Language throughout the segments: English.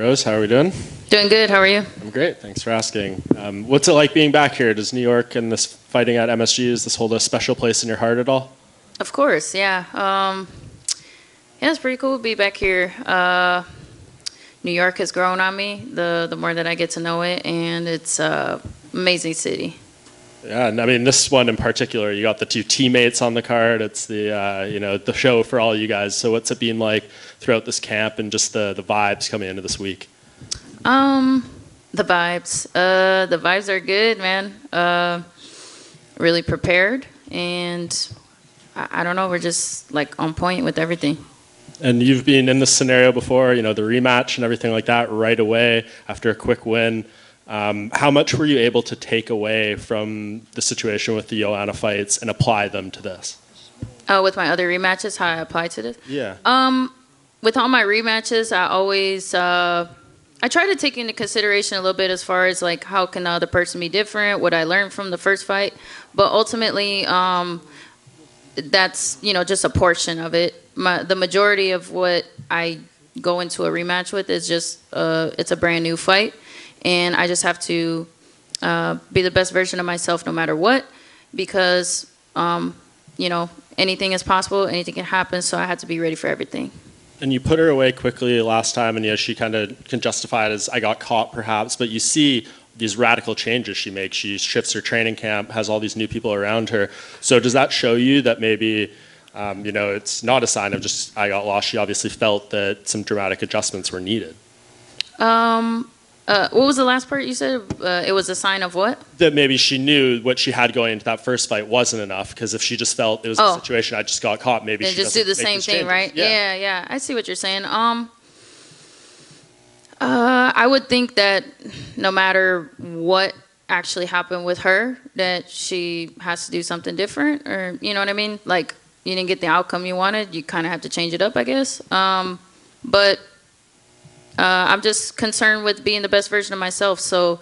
Rose, how are we doing? Doing good. How are you? I'm great. Thanks for asking. What's it like being back here? Does New York and this fighting at MSG, does this hold a special place in your heart at all? Of course, yeah. Yeah, it's pretty cool to be back here. New York has grown on me the more that I get to know it, and it's an amazing city. Yeah, and I mean, this one in particular, you got the two teammates on the card. It's the, the show for all you guys. So what's it been like throughout this camp and just the vibes coming into this week? The vibes are good, man. Really prepared, and I don't know, we're just like on point with everything. And you've been in this scenario before, the rematch and everything like that right away after a quick win. How much were you able to take away from the situation with the Joanna fights and apply them to this? With my other rematches, how I apply to this? Yeah. With all my rematches, I always I try to take into consideration a little bit as far as like how can the other person be different, what I learned from the first fight, but ultimately that's just a portion of it. The majority of what I go into a rematch with is just it's a brand new fight, and I just have to be the best version of myself no matter what, because anything is possible, anything can happen, so I had to be ready for everything. And you put her away quickly last time, and she kind of can justify it as I got caught perhaps, but you see these radical changes she makes. She shifts her training camp, has all these new people around her. So does that show you that maybe it's not a sign of just I got lost? She obviously felt that some dramatic adjustments were needed. What was the last part you said? It was a sign of what? That maybe she knew what she had going into that first fight wasn't enough, because if she just felt it was a situation I just got caught, maybe she just do the same thing, right? Yeah. I see what you're saying. I would think that no matter what actually happened with her, that she has to do something different, or you know what I mean? Like, you didn't get the outcome you wanted, you kind of have to change it up, I guess. But I'm just concerned with being the best version of myself. So,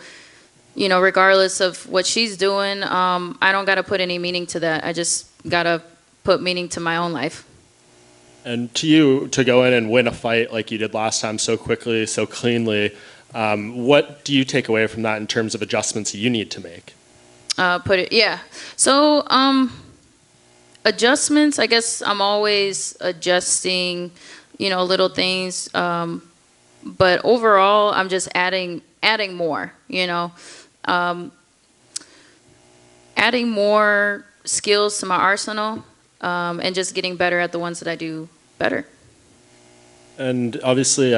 regardless of what she's doing, I don't got to put any meaning to that. I just got to put meaning to my own life. And to you, to go in and win a fight like you did last time so quickly, so cleanly, what do you take away from that in terms of adjustments you need to make? So, adjustments, I guess I'm always adjusting, little things. But overall, I'm just adding more, adding more skills to my arsenal, and just getting better at the ones that I do better. And obviously,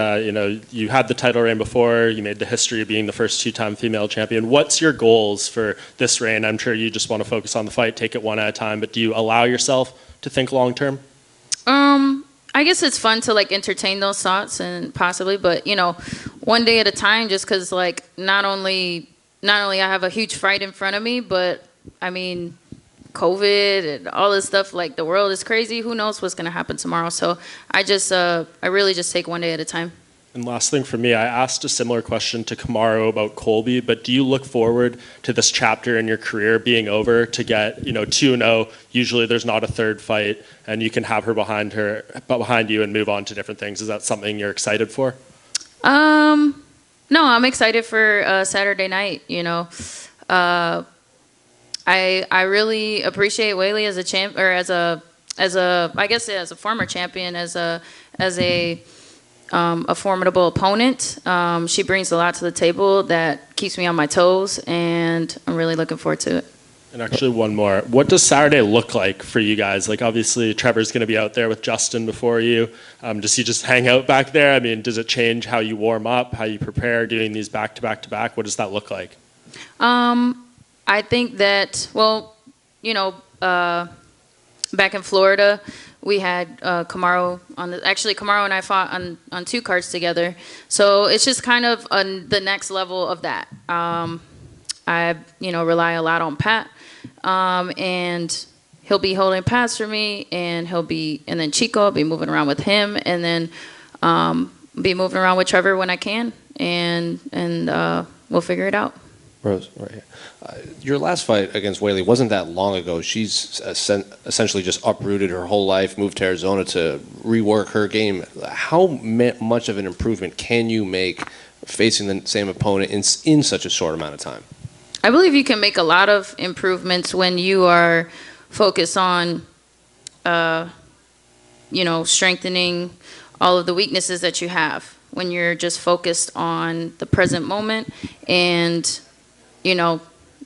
you had the title reign before. You made the history of being the first two-time female champion. What's your goals for this reign? I'm sure you just want to focus on the fight, take it one at a time, but do you allow yourself to think long-term? I guess it's fun to entertain those thoughts and possibly, but one day at a time, just because not only I have a huge fight in front of me, but I mean, COVID and all this stuff, the world is crazy. Who knows what's going to happen tomorrow? So I really just take one day at a time. And last thing for me, I asked a similar question to Kamaru about Colby, but do you look forward to this chapter in your career being over to get 2-0? Usually there's not a third fight, and you can have her behind you and move on to different things. Is that something you're excited for? No, I'm excited for Saturday night. I really appreciate Weili as a champ, or as a former champion, as a formidable opponent. She brings a lot to the table that keeps me on my toes, and I'm really looking forward to it. And actually, one more. What does Saturday look like for you guys? Obviously, Trevor's going to be out there with Justin before you. Does he just hang out back there? I mean, does it change how you warm up, how you prepare, doing these back-to-back-to-back? What does that look like? I think that, back in Florida, we had Kamaru Kamaru and I fought on two cards together. So it's just kind of on the next level of that. I rely a lot on Pat, and he'll be holding pads for me, and then Chico, I'll be moving around with him, and then be moving around with Trevor when I can, and we'll figure it out. Rose, right here. Your last fight against Weili wasn't that long ago. She's essentially just uprooted her whole life, moved to Arizona to rework her game. How much of an improvement can you make facing the same opponent in such a short amount of time? I believe you can make a lot of improvements when you are focused on, strengthening all of the weaknesses that you have. When you're just focused on the present moment and,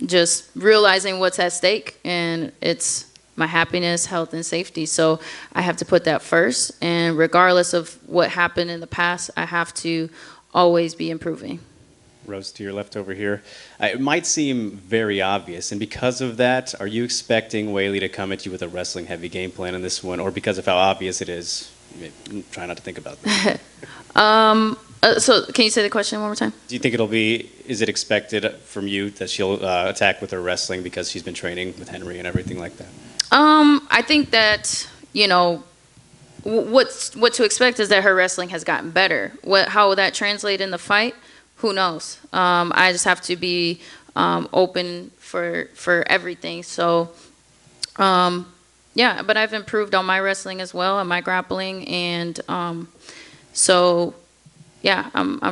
just realizing what's at stake, and it's my happiness, health, and safety. So I have to put that first. And regardless of what happened in the past, I have to always be improving. Rose, to your left over here. It might seem very obvious, and because of that, are you expecting Weili to come at you with a wrestling-heavy game plan in this one, or because of how obvious it is, try not to think about that? So can you say the question one more time? Do you think is it expected from you that she'll attack with her wrestling because she's been training with Henry and everything like that? I think that, what to expect is that her wrestling has gotten better. How will that translate in the fight? Who knows? I just have to be open for everything. So, but I've improved on my wrestling as well and my grappling, and I'm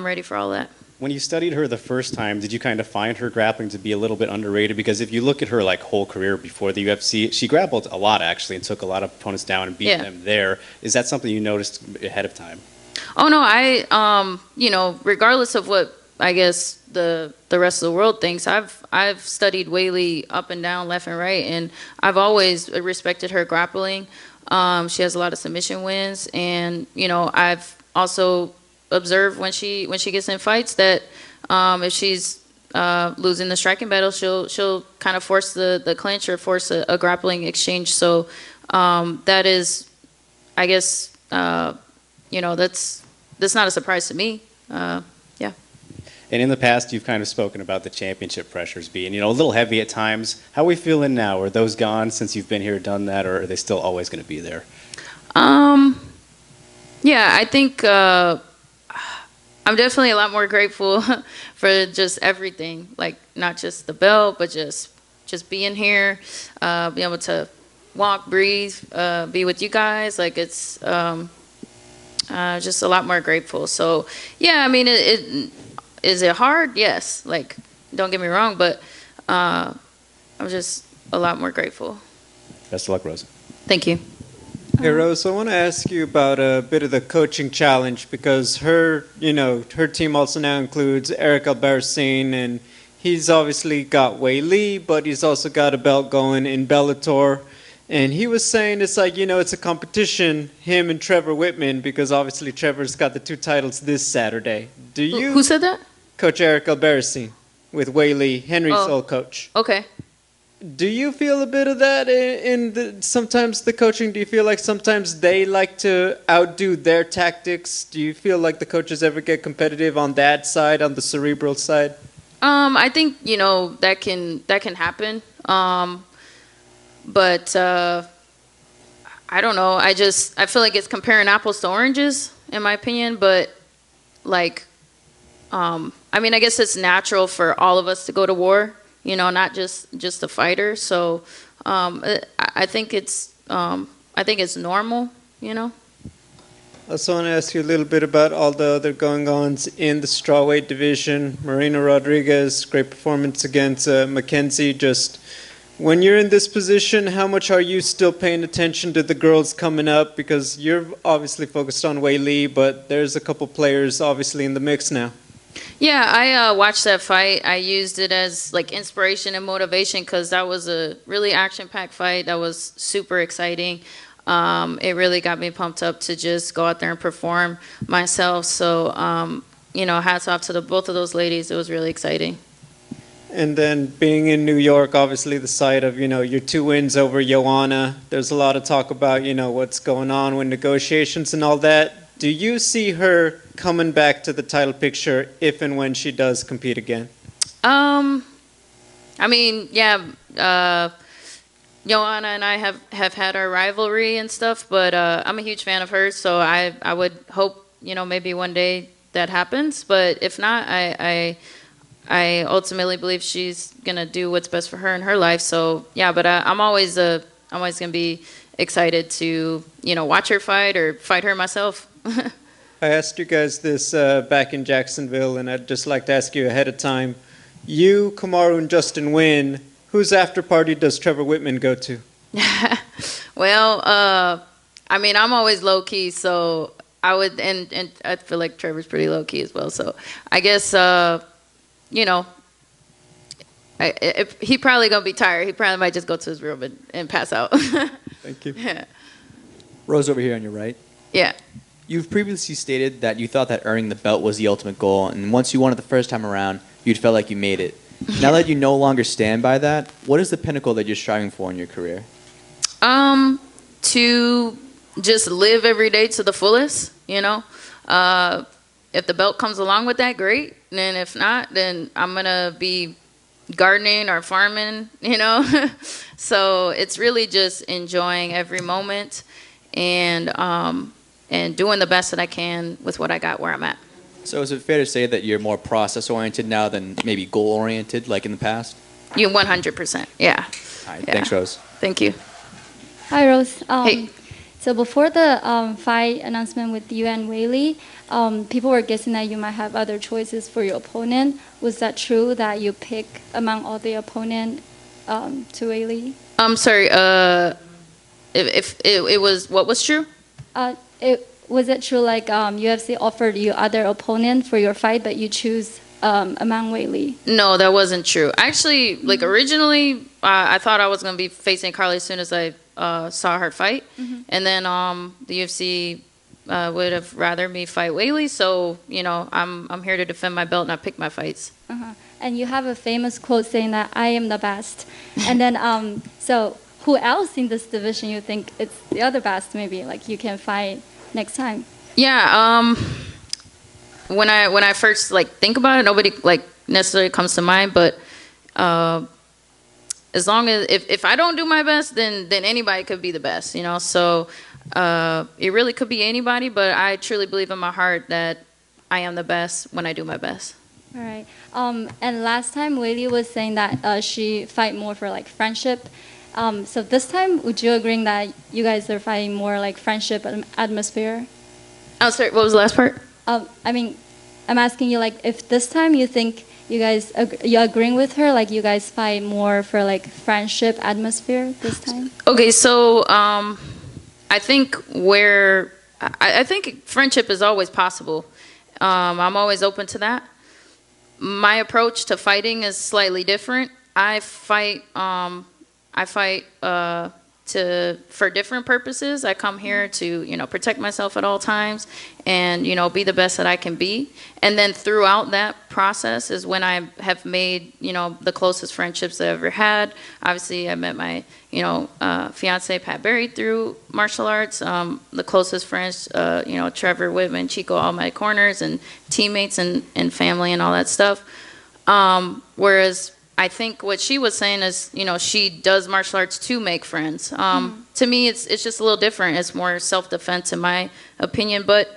ready for all that. When you studied her the first time, did you kind of find her grappling to be a little bit underrated? Because if you look at her whole career before the UFC, she grappled a lot actually and took a lot of opponents down and beat them there. Is that something you noticed ahead of time? Oh no, I regardless of what I guess the rest of the world thinks, I've studied Weili up and down, left and right, and I've always respected her grappling. She has a lot of submission wins, and I've also observed when she gets in fights that if she's losing the striking battle, she'll kind of force the clinch or force a grappling exchange. So that is, I guess, that's not a surprise to me. And in the past, you've kind of spoken about the championship pressures being, a little heavy at times. How are we feeling now? Are those gone since you've been here, done that, or are they still always going to be there? I think I'm definitely a lot more grateful for just everything, like not just the belt, but just being here, be able to walk, breathe, be with you guys. Like it's just a lot more grateful. So is it hard? Yes. Like, don't get me wrong, but I'm just a lot more grateful. Best of luck, Rose. Thank you. Hey, Rose, I want to ask you about a bit of the coaching challenge because her team also now includes Eric Albarracin, and he's obviously got Weili, but he's also got a belt going in Bellator. And he was saying it's it's a competition, him and Trevor Whitman, because obviously Trevor's got the 2 titles this Saturday. Who said that? Coach Eric Albarracin with Weili, Henry's old coach. Okay. Do you feel a bit of that sometimes the coaching? Do you feel like sometimes they like to outdo their tactics? Do you feel like the coaches ever get competitive on that side, on the cerebral side? I think that can happen. But I don't know. I feel like it's comparing apples to oranges, in my opinion. But I guess it's natural for all of us to go to war. Not just the fighter. So I think it's normal. I also want to ask you a little bit about all the other going-ons in the strawweight division. Marina Rodriguez, great performance against Mackenzie. Just when you're in this position, how much are you still paying attention to the girls coming up? Because you're obviously focused on Weili, but there's a couple players obviously in the mix now. Yeah, I watched that fight. I used it as inspiration and motivation because that was a really action-packed fight. That was super exciting. It really got me pumped up to just go out there and perform myself. So, hats off to both of those ladies. It was really exciting. And then being in New York, obviously the site of, your 2 wins over Joanna. There's a lot of talk about, what's going on with negotiations and all that. Do you see her coming back to the title picture if and when she does compete again? Joanna and I have had our rivalry and stuff, but I'm a huge fan of hers, so I would hope, maybe one day that happens. But if not, I I ultimately believe she's gonna do what's best for her in her life. So yeah, but I'm always gonna be excited to watch her fight or fight her myself. I asked you guys this back in Jacksonville, and I'd just like to ask you ahead of time. You, Kamaru, and Justin win. Whose after party does Trevor Whitman go to? Well, I mean, I'm always low key, so I would, and I feel like Trevor's pretty low key as well. So I guess if he probably gonna be tired. He probably might just go to his room and pass out. Thank you. Yeah. Rose over here on your right. Yeah. You've previously stated that you thought that earning the belt was the ultimate goal, and once you won it the first time around, you'd felt like you made it. Now that you no longer stand by that, what is the pinnacle that you're striving for in your career? To just live every day to the fullest, If the belt comes along with that, great. And if not, then I'm going to be gardening or farming, So it's really just enjoying every moment and doing the best that I can with what I got where I'm at. So is it fair to say that you're more process-oriented now than maybe goal-oriented like in the past? You 100%, yeah. All right, Yeah. thanks, Rose. Thank you. Hi, Rose. Hey. So before the fight announcement with you and Weili, people were guessing that you might have other choices for your opponent. Was that true that you pick among all the opponent to Weili? I'm sorry. If it was what was true? Was it true like UFC offered you other opponent for your fight, but you choose among Weili? No, that wasn't true. Actually, like originally, I thought I was gonna be facing Carly as soon as I saw her fight, and then the UFC would have rather me fight Weilis. So I'm here to defend my belt and I pick my fights. And you have a famous quote saying that I am the best. And then so who else in this division you think it's the other best? Maybe like you can fight next time. Yeah. When I first think about it, nobody necessarily comes to mind, but as long as if I don't do my best, then anybody could be the best, So it really could be anybody, but I truly believe in my heart that I am the best when I do my best. All right. And last time Weili was saying that she fight more for friendship. So this time, would you agree that you guys are fighting more friendship atmosphere? Oh, sorry. What was the last part? I mean, I'm asking you if this time you think you guys you agreeing with her, you guys fight more for friendship atmosphere this time? Okay, so I think I think friendship is always possible. I'm always open to that. My approach to fighting is slightly different. I fight for different purposes. I come here to protect myself at all times and be the best that I can be. And then throughout that process is when I have made the closest friendships that I've ever had. Obviously, I met my fiance Pat Berry through martial arts. The closest friends, Trevor Whitman, Chico, all my corners and teammates and family and all that stuff. Whereas I think what she was saying is, she does martial arts to make friends. To me, it's just a little different. It's more self-defense, in my opinion. But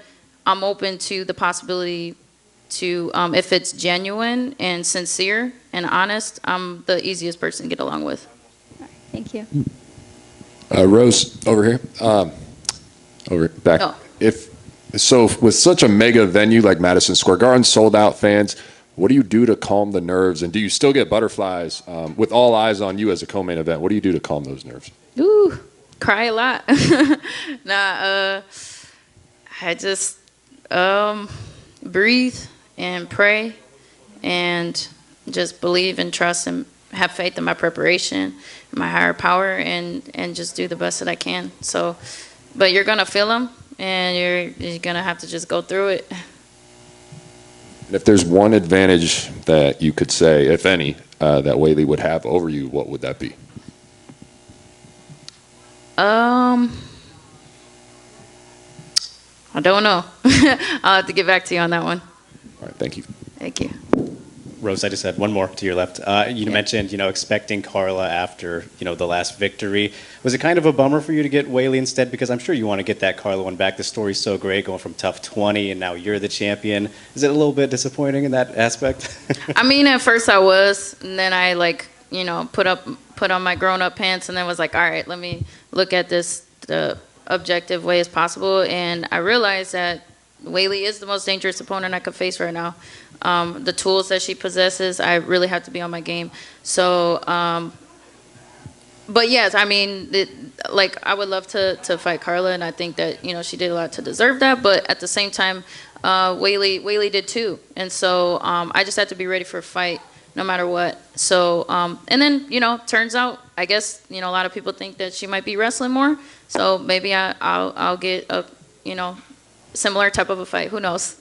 I'm open to the possibility to, if it's genuine and sincere and honest, I'm the easiest person to get along with. Thank you. Rose, over here. Over back. Oh. With such a mega venue like Madison Square Garden, sold out fans, what do you do to calm the nerves? And do you still get butterflies with all eyes on you as a co-main event? What do you do to calm those nerves? Ooh, cry a lot. I just breathe and pray and just believe and trust and have faith in my preparation, my higher power, and just do the best that I can. So, but you're gonna feel them, and you're gonna have to just go through it. And if there's one advantage that you could say, if any, that Weili would have over you, what would that be? I don't know. I'll have to get back to you on that one. All right, thank you. Thank you. Rose, I just had one more to your left. You mentioned, expecting Carla after, the last victory. Was it kind of a bummer for you to get Weili instead? Because I'm sure you want to get that Carla one back. The story's so great, going from tough 20, and now you're the champion. Is it a little bit disappointing in that aspect? I mean, at first I was, and then I put on my grown-up pants, and then was like, all right, let me look at this the objective way as possible, and I realized that Weili is the most dangerous opponent I could face right now. The tools that she possesses, I really have to be on my game. So, but yes, I mean, I would love to fight Carla, and I think that she did a lot to deserve that. But at the same time, Weili did too, and so I just had to be ready for a fight no matter what. So, and then turns out, I guess a lot of people think that she might be wrestling more. So maybe I'll get a similar type of a fight. Who knows?